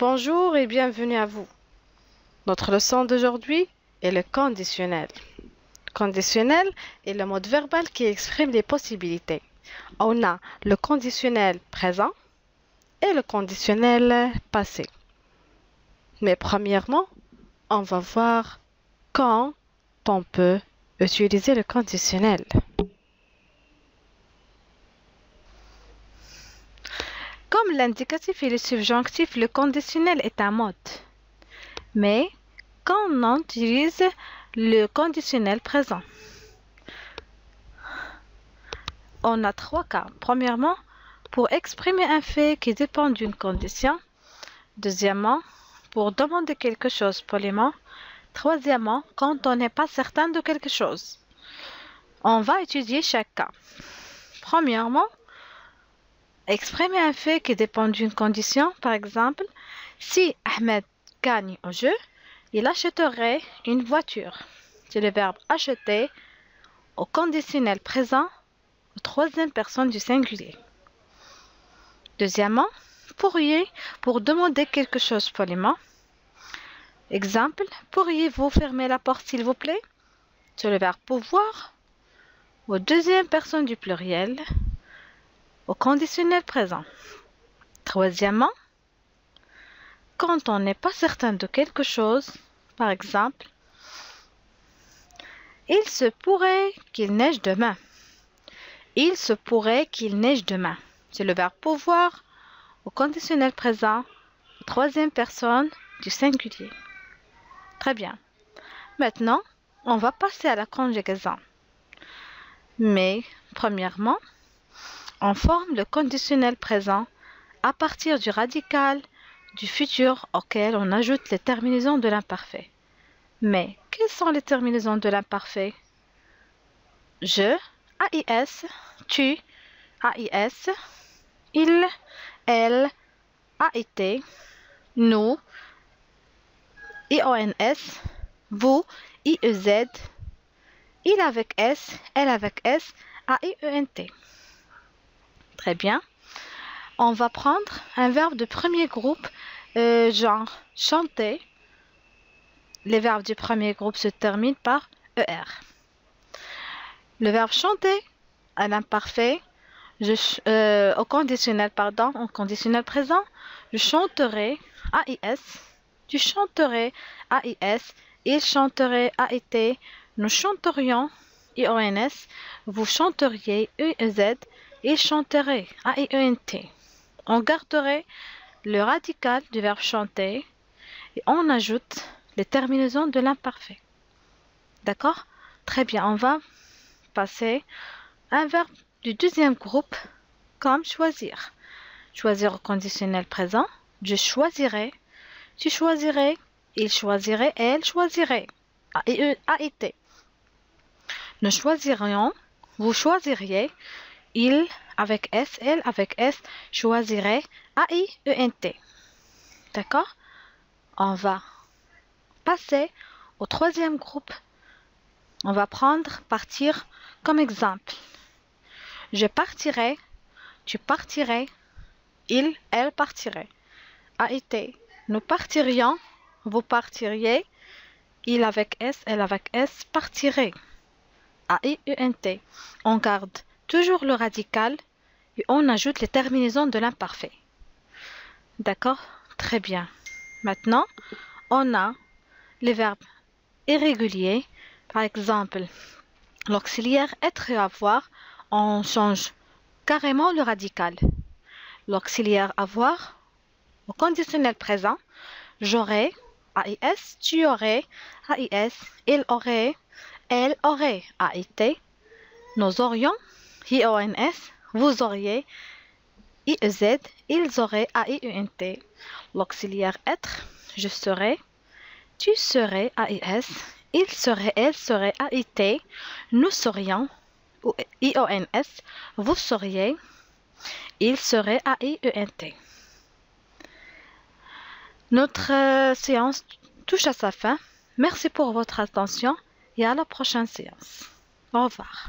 Bonjour et bienvenue à vous. Notre leçon d'aujourd'hui est le conditionnel. Le conditionnel est le mode verbal qui exprime les possibilités. On a le conditionnel présent et le conditionnel passé. Mais premièrement, on va voir quand on peut utiliser le conditionnel. Comme l'indicatif et le subjonctif, le conditionnel est un mode. Mais quand on utilise le conditionnel présent, on a trois cas. Premièrement, pour exprimer un fait qui dépend d'une condition. Deuxièmement, pour demander quelque chose poliment. Troisièmement, quand on n'est pas certain de quelque chose. On va étudier chaque cas. Premièrement, exprimer un fait qui dépend d'une condition. Par exemple, si Ahmed gagne au jeu, il achèterait une voiture. C'est le verbe acheter au conditionnel présent, aux troisième personne du singulier. Deuxièmement, pourriez pour demander quelque chose poliment. Exemple, pourriez-vous fermer la porte s'il vous plaît? C'est le verbe pouvoir aux deuxième personne du pluriel, au conditionnel présent. Troisièmement, quand on n'est pas certain de quelque chose, par exemple, il se pourrait qu'il neige demain. Il se pourrait qu'il neige demain. C'est le verbe pouvoir au conditionnel présent, troisième personne du singulier. Très bien. Maintenant, on va passer à la conjugaison. Mais, premièrement, on forme le conditionnel présent à partir du radical du futur auquel on ajoute les terminaisons de l'imparfait. Mais, quelles sont les terminaisons de l'imparfait? Je, AIS, tu, AIS, il, elle, AIT, nous, IONS, vous, IEZ, il avec S, elle avec S, AIENT. Très bien. On va prendre un verbe de premier groupe, genre chanter. Les verbes du premier groupe se terminent par ER. Le verbe chanter à l'imparfait, au conditionnel présent, je chanterai AIS, tu chanterais AIS, il chanterait AIT, nous chanterions IONS, vous chanteriez UEZ, il chanterait AIENT. On garderait le radical du verbe chanter et on ajoute les terminaisons de l'imparfait. D'accord? Très bien, on va passer à un verbe du deuxième groupe comme choisir. Choisir au conditionnel présent, je choisirais, tu choisirais, il choisirait, elle choisirait. AIT. Nous choisirions, vous choisiriez, il avec S, elle avec S, choisirait AIENT. D'accord? On va passer au troisième groupe. On va prendre partir comme exemple. Je partirai, tu partirais, il, elle partirait. AIT. Nous partirions, vous partiriez, il avec S, elle avec S partirait. AIENT. On garde toujours le radical et on ajoute les terminaisons de l'imparfait. D'accord? Très bien. Maintenant, on a les verbes irréguliers. Par exemple, l'auxiliaire être et avoir, on change carrément le radical. L'auxiliaire avoir, au conditionnel présent, j'aurais, AIS, tu aurais, AIS, il aurait, elle aurait, AIT, nous aurions, IONS, vous auriez, IEZ, ils auraient, AIENT. L'auxiliaire être, je serais, tu serais, AIS, il serait, elle serait, AIT, nous serions, IONS, vous seriez, il serait, AIENT. Notre séance touche à sa fin. Merci pour votre attention et à la prochaine séance. Au revoir.